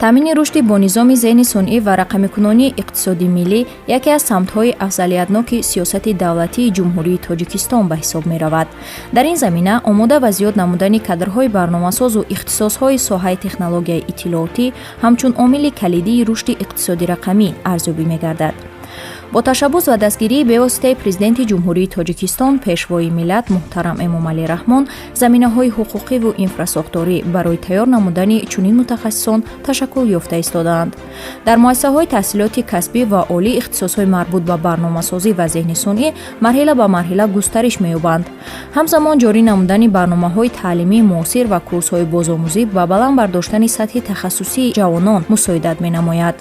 таъмини рушди бо низоми зеҳни сунъӣ ва рақамикунонии иқтисоди миллӣ яке аз самтҳои афзалиятноки сиёсати давлатии ҷумҳурии Тоҷикистон ба ҳисоб меравад. Дар ин замина омода ва зиёд намудани кадрҳои барномасозу ихтисосҳои соҳаи технологияи иттилоотӣ ҳамчун омили калидии рушди иқтисоди рақамӣ арзёбӣ мегардад. бо ташаббус ва дастгирии бевоситаи президенти ҷумҳурии Тоҷикистон пешвои миллат муҳтарам Эмомалӣ Раҳмон заминаҳои ҳуқуқиву инфраструктурӣ барои тайёр намудани чунин мутахассисон ташаккул ёфта истодаанд. дар муассисаҳои таҳсилоти касбӣ ва олӣ ихтисосҳои марбут ба барномасозӣ ва зеҳни сунъӣ марҳила ба марҳила густариш меёбанд. ҳамзамон ҷорӣ намудани барномаҳои таълимии муосир ва курсҳои бозомӯзӣ ба баланд бардоштани сатҳи тахассусии ҷавонон мусоидат менамояд.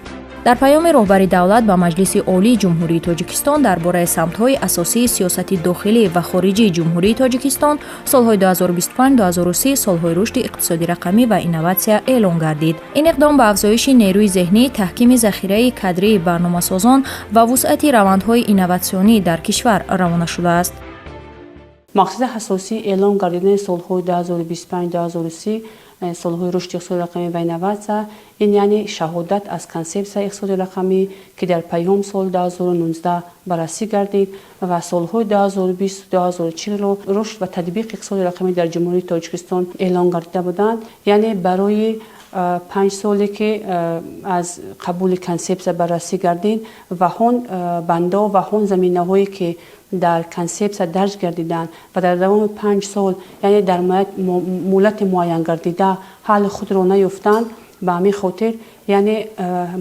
дар паёми роҳбари давлат ба Маҷлиси Олии Ҷумҳурии Тоҷикистон дар бораи самтҳои асосии сиёсати дохилӣ ва хориҷии Ҷумҳурии Тоҷикистон солҳои 2025-2030 солҳои рушди иқтисоди рақамӣ ва инноватсия эълон гардид. ин иқдом ба афзоиши нерӯи зеҳнӣ, таҳкими захираи кадрии барномасозон ва вусъати равандҳои инноватсионӣ дар кишвар равона шудааст. мақсади асосии эълон гардидани солҳои 2025-2030 солҳои рушди иқтисоди рақамӣ ва инноватсия ин яъне шаҳодат аз консепсияи иқтисоди рақамӣ ки дар паём соли 2019 баррасӣ гардид ва солҳои 2020-2040 рушд ва татбиқи иқтисоди рақамӣ дар ҷумҳурии Тоҷикистон эълон гардида буданд. яъне барои 5 соле ки аз қабули консепсия баррасӣ гардид ва он бандо ва он заминаҳое ки дар консепсия дарҷ гардиданд ва дар давоми 5 сол яъне дар муҳлати муайян гардида ҳалли худро наёфтанд. ба ҳамин хотир яъне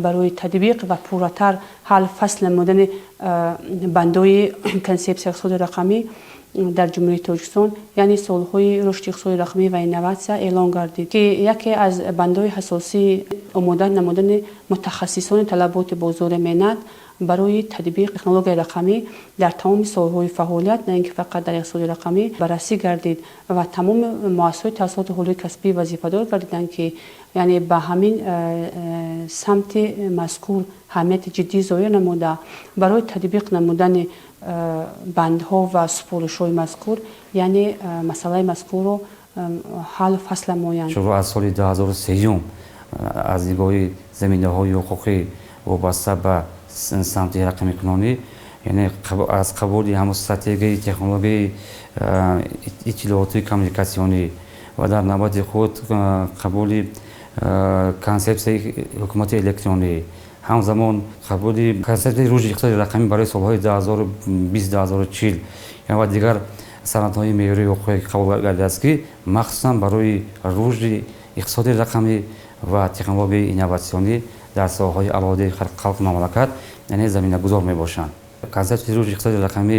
барои татбиқ ва пурратар ҳал фасл намудани бандои консепсияи иқтисоди рақамӣ дар ҷумҳурии Тоҷикистон яъне солҳои рушди иқтисоди рақамӣ ва инноватсия эълон гардид ки яке аз бандои асосии омода намудани мутахассисони талаботи бозори меҳнат барои татбиқ технологияи рақамӣ дар тамоми соҳаҳои фаъолият на ин ки фақат дар иқтисоди рақамӣ баррасӣ гардид ва тамоми муассисаҳои таҳсилоти олии касбӣ вазифадор гардиданд ки яъне ба ҳамин самти мазкур аҳамияти ҷиддӣ зоҳир намуда барои татбиқ намудани бандҳо ва супоришҳои мазкур яъне масъалаи мазкурро ҳал фасла муайян шуруъ аз соли 2003 аз нигоҳи заминаҳои ҳуқуқӣ вобаста ба самти рақамикунонӣ яъне аз қабули ҳамун стратегияи технологияи иттилоотии коммуникатсионӣ ва дар навбати худ қабули консепсияи ҳукумати электронӣ ҳамзамон қабули консепсияи рушди иқтисоди рақамӣ барои солҳои 2020-2040 ва дигар санадҳои меъёрии ҳуқуқие қабул гардидааст ки махсусан барои рушди иқтисоди рақамӣ ва технологияи инноватсионӣ дар соҳаҳои алоҳидаи халқи мамлакат яъне заминагузор мебошанд. консепсияи рушди иқтисоди рақамӣ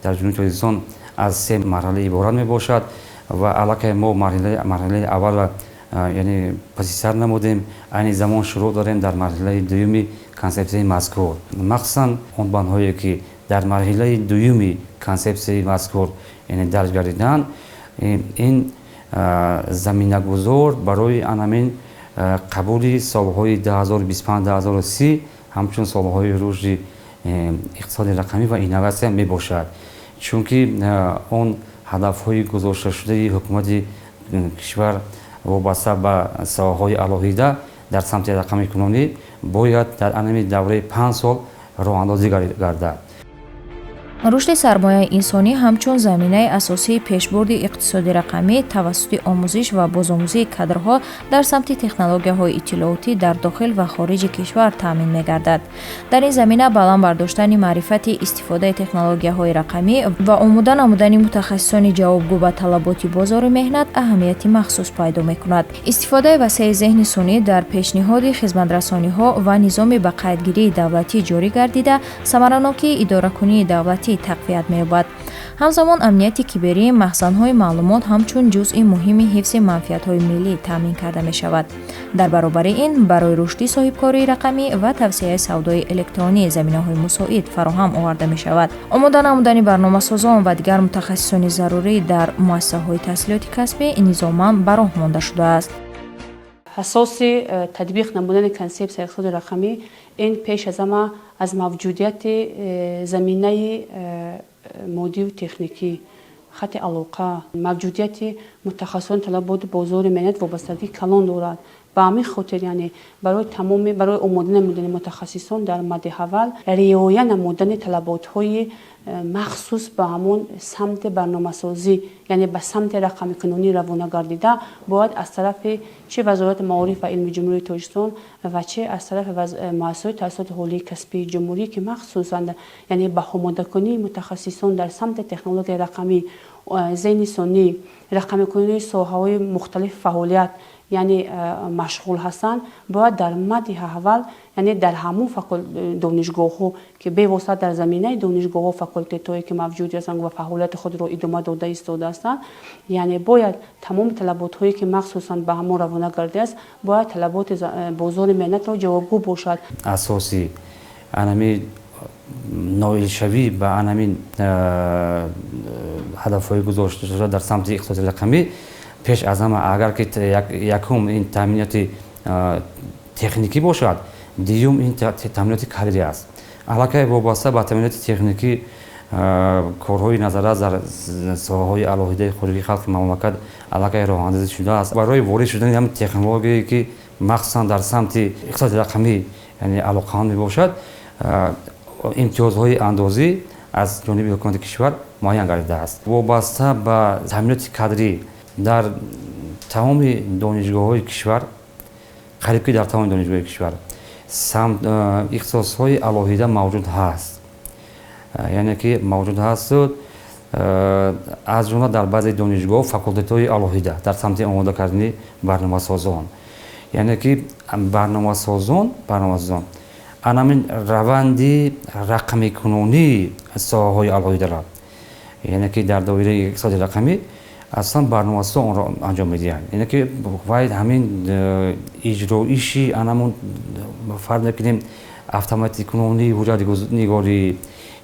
дар ҷумҳурии Тоҷикистон аз 3 марҳила иборат мебошад ва аллакай мо марҳилаи аввала яъне позитсияр намудем, айни замон шуруъ дорем дар марҳилаи дуюми консепсияи мазкур. махсусан он бандҳое ки дар марҳилаи дуюми консепсияи мазкур яъне дарҷ гардиданд ин заминагузор барои анамин қабули солҳои 2025-2030 ҳамчун солҳои рушди иқтисоди рақамӣ ва инноватсия мебошад, чунки он ҳадафҳои гузошташудаи ҳукумати кишвар вобаста ба соҳаҳои алоҳида дар самти рақамикунонӣ бояд дар анами давраи 5 сол роҳандозӣ гардад. рушди сармояи инсонӣ ҳамчун заминаи асосии пешбурди иқтисоди рақамӣ тавассути омӯзиш ва бозомӯзии кадрҳо дар самти технологияҳои иттилоотӣ дар дохил ва хориҷи кишвар таъмин мегардад. дар ин замина баланд бардоштани маърифати истифодаи технологияҳои рақамӣ ва омода намудани мутахассисони ҷавобгӯ ба талаботи бозори меҳнат аҳамияти махсус пайдо мекунад. истифодаи васеъи зеҳни сунъӣ дар пешниҳоди хизматрасониҳо ва низоми ба қайдгирии давлатӣ ҷорӣ гардида самаранокии идоракунии давлатӣ тақвият меёбад. ҳамзамон амнияти киберии маҳзанҳои маълумот ҳамчун ҷузъи муҳими ҳифзи манфиатҳои миллӣ таъмин карда мешавад. дар баробари ин барои рушди соҳибкории рақамӣ ва тавсеяи савдои электронӣ заминаҳои мусоид фароҳам оварда мешавад. омода намудани барномасозон ва дигар мутахассисони зарурӣ дар муассисаҳои таҳсилоти касбӣ низоман ба роҳ монда шудааст. асоси татбиқ намудани консепсияи иқтисоди рақамӣ ин пеш аз ҳама аз мавҷудияти заминаи моддию техникӣ хати алоқа мавҷудияти мутахассисони талаботи бозори меҳнат вобастагии калон дорад ба ҳамин хотир яъне барои омода намудани мутахассисон дар мадди аввал риоя намудани талаботҳои махсус ба ҳамон самти барномасозӣ яъне ба самти рақамикунонӣ равона гардида бояд аз тарафи чӣ вазорати маориф ва илми ҷумҳурии Тоҷикистон ва чӣ аз тарафи муассисаҳои таҳсилоти ҳолии касбии ҷумҳурӣ ки махсусан яъне ба омодакунии мутахассисон дар самти технологияи рақамӣ зейни сонӣ рақамикунонии соҳаҳои мухталифи фаъолият яъне машғул ҳастанд бояд дар мадди аввал яъне дар ҳамон донишгоҳҳо ки бевосита дар заминаи донишгоҳҳо факултетҳое ки мавҷуд ҳастанд ва фаъолияти худро идома дода истода ҳастанд яъне бояд тамоми талаботҳое ки махсусан ба ҳамон равона гардидааст бояд талаботи бозори меҳнатро ҷавобгӯ бошад. асоси анами ноилшавӣ ба анамин ҳадафҳои гузошта шуда дар самти иқтисоди рақамӣ пеш аз ҳама агар ки якум ин таъминоти техникӣ бошад, дуюм ин таъминоти кадрӣ аст. аллакай вобаста ба таъминоти техникӣ корҳои назаррас дар соҳаҳои алоҳидаи хоҷагии халқи мамлакат аллакай роҳандазӣ шудааст. барои ворид шудани ҳамин технологие ки махсусан дар самти иқтисоди рақамӣ яъне алоқаманд мебошад, имтиёзҳои андозӣ аз ҷониби ҳукумати кишвар муайян гардидааст. вобаста ба таъминоти кадрӣ дар тамоми донишгоҳҳои кишвар, қариб ки дар тамоми донишгоҳҳои кишвар ихтисосҳои алоҳида мавҷуд ҳаст. яъне ки мавҷуд ҳастуд аз ҷумла дар баъзе донишгоҳ факултетҳои алоҳида дар самти омода кардани барномасозон. яъне ки барномасозон анамин раванди рақамикунонии соҳаҳои алоҳидаро яъне ки дар доираи иқтисоди рақамӣ аслан барномасозон онро анҷом медиҳанд. яъне ки вай ҳамин иҷроиши анамон фарқ мекунем автоматикунонии ҳуҷҷатнигорӣ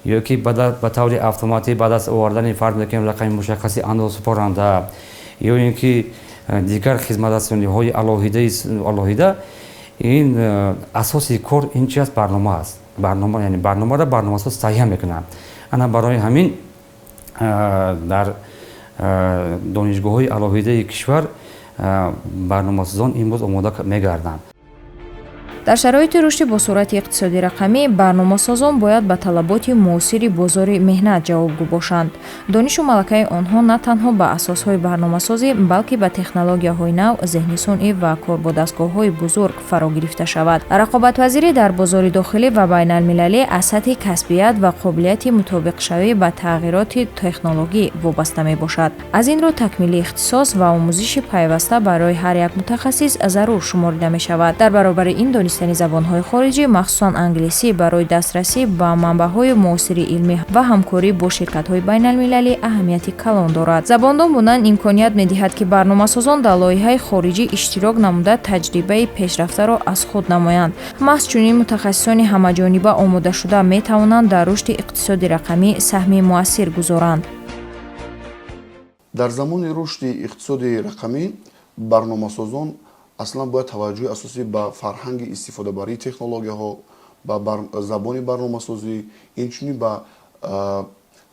ё ки ба таври автоматӣ ба даст овардани фарқ мекунем рақами мушаххаси андозсупоранда ё ин ки дигар хизматрасониҳои алоҳида ин асоси кор ин чи аст? Барнома аст. яъне барномаро барномасоз таҳия мекунад. ана барои ҳамин дар донишгоҳҳои алоҳидаи кишвар барномасозон имрӯз омода мегарданд. дар шароити рушди бо суръати иқтисоди рақамӣ барномасозон бояд ба талаботи муосири бозори меҳнат ҷавобгӯ бошанд. донишу малакаи онҳо на танҳо ба асосҳои барномасозӣ, балки ба технологияҳои нав, зеҳнисунъӣ ва корбодастгоҳҳои бузург фаро гирифта шавад. рақобатпазирӣ дар бозори дохилӣ ва байналмилалӣ аз сатҳи касбият ва қобилияти мутобиқшавӣ ба тағйироти технологӣ вобаста мебошад. аз ин рӯ такмилии ихтисос ва омӯзиши пайваста барои ҳар як мутахассис зарур шуморида мешавад. дар баробари ин донистани забонҳои хориҷӣ, махсусан англисӣ, барои дастрасӣ ба манбаъҳои муосири илмӣ ва ҳамкорӣ бо ширкатҳои байналмилалӣ аҳамияти калон дорад. забондон будан имконият медиҳад ки барномасозон дар лоиҳаи хориҷӣ иштирок намуда таҷрибаи пешрафтаро аз худ намоянд. маҳз чунин мутахассисони ҳамаҷониба омодашуда метавонанд дар рушди иқтисоди рақамӣ саҳми муассир гузоранд. дар замони рушди иқтисоди рақамӣ барномасозон аслан бояд таваҷҷӯҳи асосӣ ба фарҳанги истифодабарии технологияҳо, ба забони барномасозӣ, инчунин ба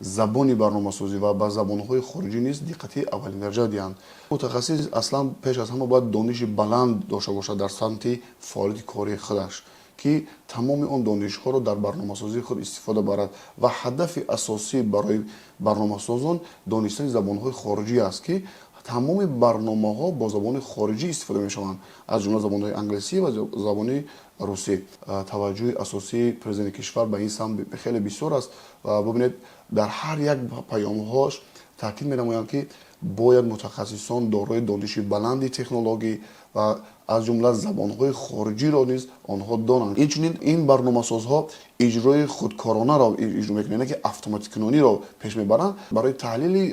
забони барномасозӣ ва ба забонҳои хориҷӣ низ диққати аввалин дараҷа диҳанд. мутахассис аслан пеш аз ҳама бояд дониши баланд дошта бошад дар самти фаъолияти кории худаш, ки тамоми он донишҳоро дар барномасозии худ истифода барад ва ҳадафи асосӣ барои барномасозон донистани забонҳои хориҷӣ аст, ки тамоми барномаҳо бо забони хориҷӣ истифода мешаванд, аз ҷумла забонҳои англисӣ ва забони русӣ. таваҷҷӯҳи асосии президенти кишвар ба ин самт хеле бисёр аст ва бубинед дар ҳар як паёмҳош таъкид менамоянд, ки бояд мутахассисон дорои дониши баланди технологӣ ва аз ҷумла забонҳои хориҷиро низ онҳо донанд. инчунин ин барномасозҳо иҷрои худкоронаро иҷро мекунанд, ки автоматикунониро пеш мебаранд барои таҳлили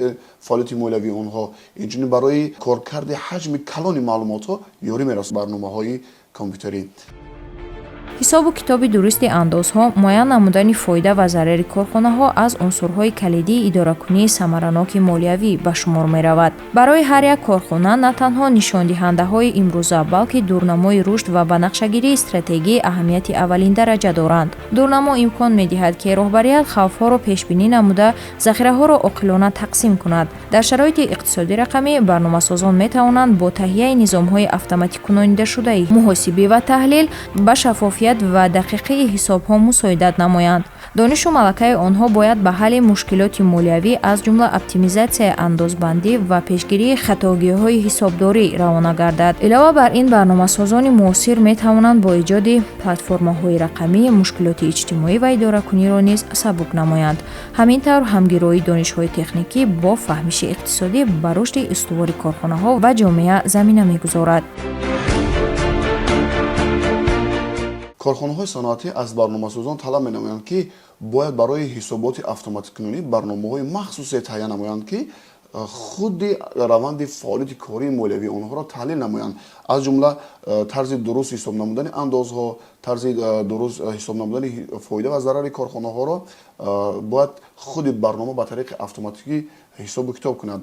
фаъолияти молиявии онҳо, инчунин барои коркарди ҳаҷми калони маълумотҳо ёрӣ мерасонад барномаҳои компютерӣ. ҳисобу китоби дурусти андозҳо муайян намудани фоида ва зарари корхонаҳо аз унсурҳои калидии идоракунии самараноки молиявӣ ба шумор меравад. Барои ҳар як корхона на танҳо нишондиҳандаҳои имрӯза, балки дурнамои рушд ва ба нақшагирии стратегии аҳамияти аввалин дараҷа доранд. Дурнамо имкон медиҳад ки роҳбарият хавфҳоро пешбинӣ намуда, захираҳоро оқилона тақсим кунад. Дар шароити иқтисоди рақамӣ барномасозон метавонанд бо таҳияи низомҳои автоматикунонидашудаи муҳосибӣ ва таҳлил ба шаффофият ва дақиқии ҳисобҳо мусоидат намоянд. донишу малакаи онҳо бояд ба ҳалли мушкилоти молиявӣ аз ҷумла оптимизатсияи андозбандӣ ва пешгирии хатогиҳои ҳисобдорӣ равона гардад. Илова бар ин, барномасозони муосир метавонанд бо эҷоди платформаҳои рақамӣ мушкилоти иҷтимоӣ ва идоракуниро низ сабук намоянд. ҳамин тавр ҳамгироии донишҳои техникӣ бо фаҳмиши иқтисодӣ ба рушди устувори корхонаҳо ва ҷомеа замина мегузорад. корхонаҳои саноатӣ аз барномасозон талаб менамоянд ки бояд барои ҳисоботи автоматикунонӣ барномаҳои махсусе таҳия намоянд ки худи раванди фаъолияти кории молиявии онҳоро таҳлил намоянд. аз ҷумла тарзи дуруст ҳисоб намудани андозҳо, тарзи дуруст ҳисоб намудани фоида ва зарари корхонаҳоро бояд худи барнома ба тариқи автоматикӣ ҳисобу китоб кунад.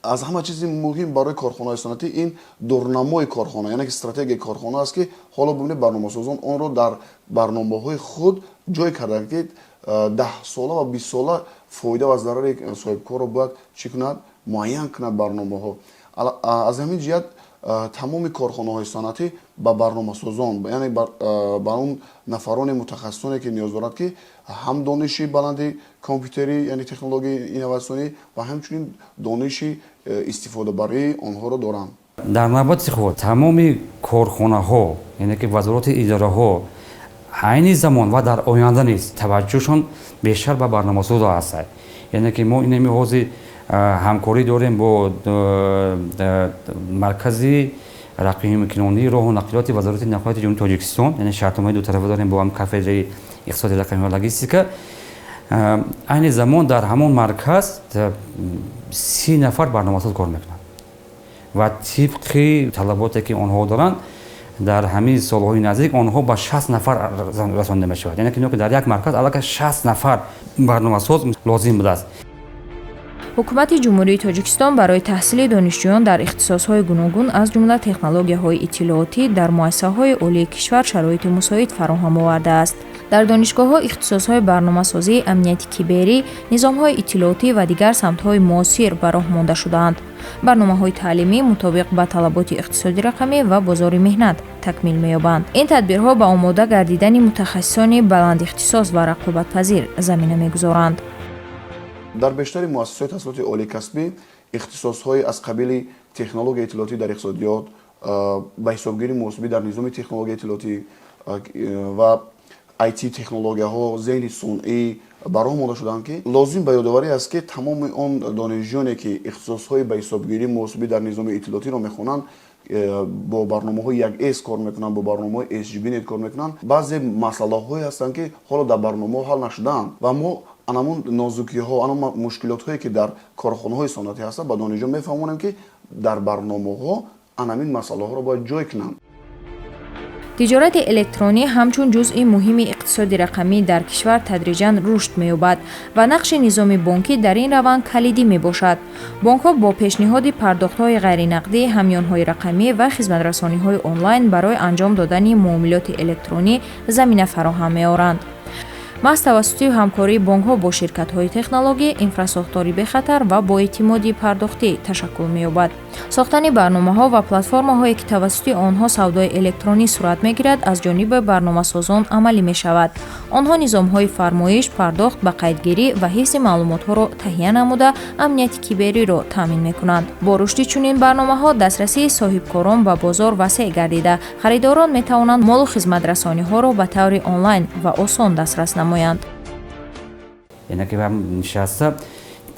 аз ҳама чизи муҳим барои корхонаҳои санъатӣ ин дурнамои корхона, яъне ки стратегияи корхона аст ки ҳоло бибинед барномасозон онро дар барномаҳои худ ҷой карданд ки 10-сола ва 20-сола фоида ва зарари соҳибкорро бояд чӣ кунад, муайян кунад барномаҳо. аз ҳамин ҷиҳат тамоми корхонаҳои санъатӣ ба барномасозон, яъне ба он нафарони мутахассисоне ки ниёз дорад ки ҳам дониши баланди компютерӣ, яъне технологияи инноватсионӣ ва ҳамчунин дониши истифодабарии онҳоро доранд. дар навбати худ тамоми корхонаҳо, яъне ки вазороти идораҳо айни замон ва дар оянда низ таваҷҷӯҳшон бештар ба барномасозо ҳастад. яъне ки мо инами ҳозир ҳамкорӣ дорем бо маркази рақимикунонии роҳу нақлиёти вазорати нақлиёти ҷумҳурии Тоҷикистон, яъне шартномаи дутарафа дорем бо ҳам кафедраи иқтисоди рақамӣ ва логистика. айни замон дар ҳамон марказ 30 нафар барномасоз кор мекунанд ва тибқи талаботе ки онҳо доранд дар ҳамин солҳои наздик онҳо ба 60 нафар расонида мешавад. яъне ки дар як марказ аллакай 60 нафар барномасоз лозим будааст. ҳукумати ҷумҳурии Тоҷикистон барои таҳсили донишҷӯён дар ихтисосҳои гуногун аз ҷумла технологияҳои иттилоотӣ дар муассисаҳои олии кишвар шароити мусоид фароҳам овардааст. дар донишгоҳҳо ихтисосҳои барномасозӣ, амнияти киберӣ, низомҳои иттилоотӣ ва дигар самтҳои муосир ба роҳ монда шудаанд. барномаҳои таълимӣ мутобиқ ба талаботи иқтисоди рақамӣ ва бозори меҳнат такмил меёбанд. ин тадбирҳо ба омода гардидани мутахассисони баландихтисос ва рақобатпазир замина мегузоранд. дар бештари муассисаҳои таҳсилоти оликасбӣ ихтисосҳои аз қабили технологияи иттилоотӣ дар иқтисодиёт, ба ҳисобгирии муҳосибӣ дар низоми технологияи иттилоотӣ ва IT технологияҳо, зеҳни сунъӣ ба роҳ монда шуданд ки лозим ба ёдоварӣ аст ки тамоми он донишҷӯёне ки ихтисосҳои ба ҳисобгирии муҳосибӣ дар низоми иттилоотиро мехонанд, бо барномаҳои 1С кор мекунанд, бо барномаҳои SGBNet кор мекунанд, баъзе масъалаҳое ҳастанд ки ҳоло дар барномаҳо ҳал нашудаанд ва мо анамон нозукиҳо, анам мушкилотҳое ки дар корхонаҳои санъатӣ ҳастанд ба донишҷӯён мефаҳмонем ки дар барномаҳо анамин масъалаҳоро бояд ҷой кунанд. тиҷорати электронӣ ҳамчун ҷузъи муҳими иқтисоди рақамӣ дар кишвар тадриҷан рушд меёбад ва нақши низоми бонкӣ дар ин раванд калидӣ мебошад. бонкҳо бо пешниҳоди пардохтҳои ғайринақдӣ, ҳамёнҳои рақамӣ ва хизматрасониҳои онлайн барои анҷом додани муомилоти электронӣ замина фароҳам меоранд. маҳз тавассути ҳамкории бонкҳо бо ширкатҳои технологӣ, инфрасохтори бехатар ва боэътимоди пардохтӣ ташаккул меёбад. сохтани барномаҳо ва платформаҳое ки тавассути онҳо савдои электронӣ сурат мегирад, аз ҷониби барномасозон амалӣ мешавад. онҳо низомҳои фармоиш, пардохт ба қайдгирӣ ва ҳифзи маълумотҳоро таҳия намуда, амнияти кибериро таъмин мекунанд. бо рушди чунин барномаҳо дастрасии соҳибкорон ба бозор васеъ гардида, харидорон метавонанд молу хизматрасониҳоро ба таври онлайн ва осон дастрас намоянд. яъне ки нишаста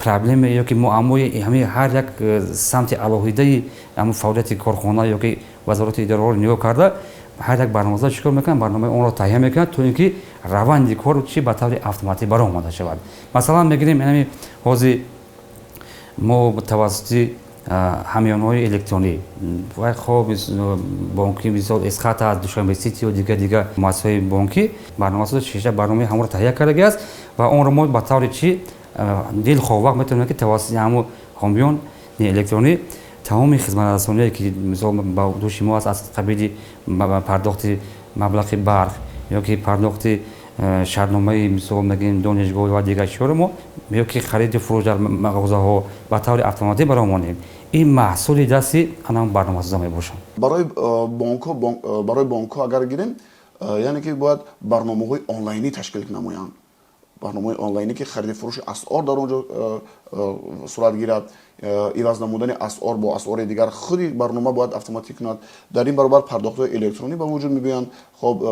проблеме ёки муаммои ҳамин ҳар як самти алоҳидаи ҳамн фаъолияти корхона ёки вазороти идораҳоро нигоҳ карда ҳар як барномаза чӣ кор мекунад, барномаи онро таҳия мекунад, то ин ки раванди кор чӣ ба таври автоматӣ баромада шавад. масалан мегирем ҳамин ҳозир мо тавассути ҳамёнҳои электронӣ вай хоб бонкӣ мисол эсхата аз душанбе сити ё дигар муассисаҳои бонкӣ барномасоз шиша барномаи ҳамро таҳия карда гааст ва онро мо ба таври чӣ дилхоҳ метавонем ки тавассути ҳамон ҳомиёни электронӣ тамоми хизматрасоние ки мисол ба дӯши мо аст аз қабили пардохти маблағи барқ ёки пардохти шартномаи мисол мегӯем донишгоҳ ва дигар чиёро мо ёки хариди фурӯш дар мағозаҳо ба таври автоматӣ баромонем. ин маҳсули дасти анам барномасоза мебошад. барои бонкҳо агар гирем яъне ки бояд барномаҳои онлайнӣ ташкил намоянд. барномаи онлайнӣ ки хариди фурӯши асъор дар онҷо сурат гирад, иваз намудани асъор бо асъори дигар худи барнома бояд автоматик кунад. дар ин баробар пардохтҳои электронӣ ба вуҷуд мебиёянд. хоб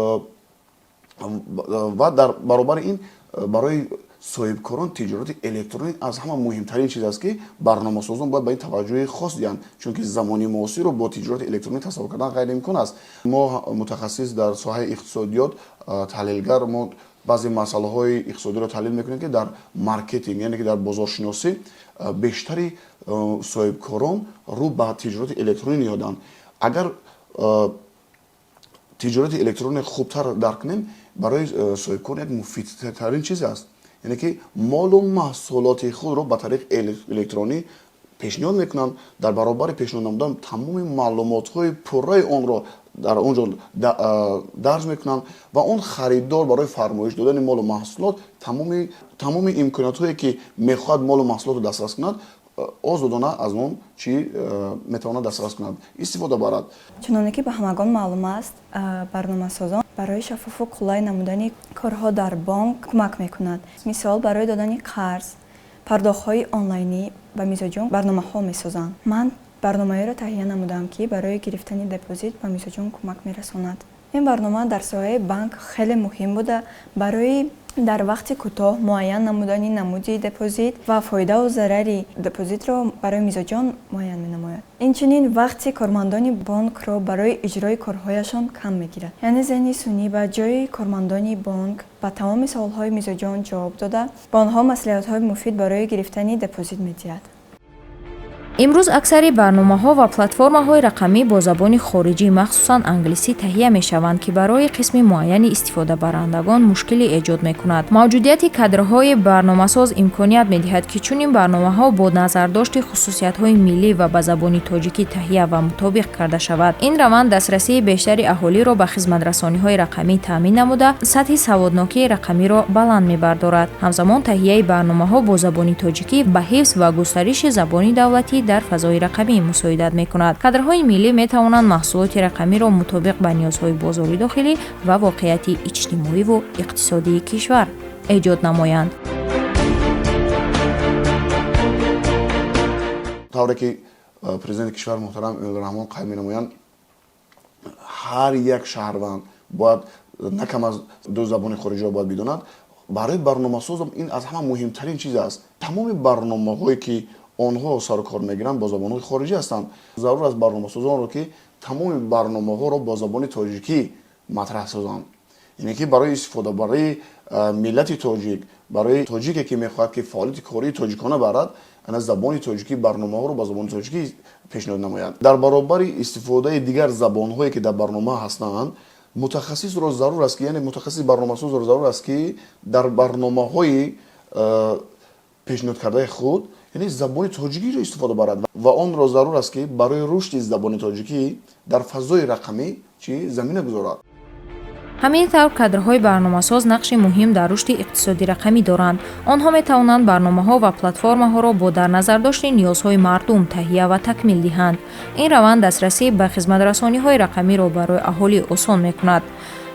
ва дар баробари ин барои соҳибкорон тиҷороти электронӣ аз ҳама муҳимтарин чиз аст ки барномасозон бояд ба ин таваҷҷӯҳи хос диҳанд, чунки замони муосирро бо тиҷороти электронӣ тасаввур кардан ғайриимкон аст. мо мутахассис дар соҳаи иқтисодиёт таҳлилгар мо баъзе масъалаҳои иқтисодиро таҳлил мекунем ки дар маркетинг яъне ки дар бозоршиносӣ бештари соҳибкорон рӯ ба тиҷороти электронӣ ниҳоданд. агар тиҷороти электронӣ хубтар дарк кунем барои соҳибкор як муфидтарин чиз аст. яъне ки молу маҳсулоти худро ба тариқи электронӣ пешниҳод мекунанд. дар баробари пешниҳод намудан тамоми маълумотҳои пурраи онро дар онҷо дарҷ мекунанд ва он хариддор барои фармоиш додани молу маҳсулот тамоми имкониятҳое ки мехоҳад молу маҳсулотро дастрас кунад озодона аз он чӣ метавонад дастрас кунад истифода барад. чуноне ки ба ҳамагон маълум аст, барномасозон барои шафофу қулай намудани корҳо дар бонк кӯмак мекунад. мисол барои додани қарз, пардохтҳои онлайнӣ ба мизоҷон барномаҳо месозанд. ман барномаеро таҳия намудам ки барои гирифтани депозит ба мизоҷон кӯмак мерасонад. ин барнома дар соҳаи банк хеле муҳим буда барои дар вақти кӯтоҳ муайян намудани намуди депозит ва фоидаву зарари депозитро барои мизоҷон муайян менамояд. инчунин вақти кормандони бонкро барои иҷрои корҳояшон кам мегирад. яъне зеҳни сунӣ ба ҷои кормандони бонк ба тамоми саволҳои мизоҷон ҷавоб дода ба онҳо маслиҳатҳои муфид барои гирифтани депозит медиҳад. имрӯз аксари барномаҳо ва платформаҳои рақамӣ бо забони хориҷӣ махсусан англисӣ таҳия мешаванд ки барои қисми муайяни истифодабарандагон мушкилӣ эҷод мекунад. мавҷудияти кадрҳои барномасоз имконият медиҳад ки чунин барномаҳо бо назардошти хусусиятҳои миллӣ ва ба забони тоҷикӣ таҳия ва мутобиқ карда шавад. ин раванд дастрасии бештари аҳолиро ба хизматрасониҳои рақамӣ таъмин намуда сатҳи саводнокии рақамиро баланд мебардорад. ҳамзамон таҳияи барномаҳо бо забони тоҷикӣ ба ҳифз ва густариши забони давлатӣ дар фазои рақамӣ мусоидат мекунад. кадрҳои миллӣ метавонанд маҳсулоти рақамиро мутобиқ ба ниёзҳои бозори дохилӣ ва воқеияти иҷтимоиву иқтисодии кишвар эҷод намоянд. тавре ки президенти кишвар муҳтарам эмомалироҳмон қайд менамоянд, ҳар як шаҳрванд бояд на кам аз ду забони хориҷиро бояд бидонад. барои барномасозам ин аз ҳама муҳимтарин чиз аст. тамоми барномаҳое ки онҳо сарукор мегиранд бо забонҳои хориҷӣ ҳастанд. зарур аст барномасозонро ки тамоми барномаҳоро бо забони тоҷикӣ матраҳ созанд. яъне ки барои истифода барои миллати тоҷик, барои тоҷике ки мехоҳад ки фаъолияти кории тоҷикона барад, ана забони тоҷикӣ барномаҳоро ба забони тоҷикӣ пешниҳод намояд. дар баробари истифодаи дигар забонҳое ки дар барнома ҳастанд, мутахассисро зарур аст ки яъне мутахассиси барномасозро зарур аст ки дар барномаҳои пешниҳодкардаи худ яъне забони тоҷикиро истифода барад ва онро зарур аст ки барои рушди забони тоҷикӣ дар фазои рақамӣ чӣ замина гузорад. ҳамин тавр кадрҳои барномасоз нақши муҳим дар рушди иқтисоди рақамӣ доранд. онҳо метавонанд барномаҳо ва платформаҳоро бо дар назардошти ниёзҳои мардум таҳия ва такмил диҳанд. ин раванд дастрасӣ ба хизматрасониҳои рақамиро барои аҳолӣ осон мекунад.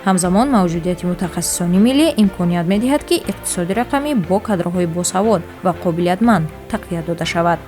ҳамзамон мавҷудияти мутахассисони миллӣ имконият медиҳад ки иқтисоди рақамӣ бо кадрҳои босавод ва қобилиятманд тақвият дода шавад.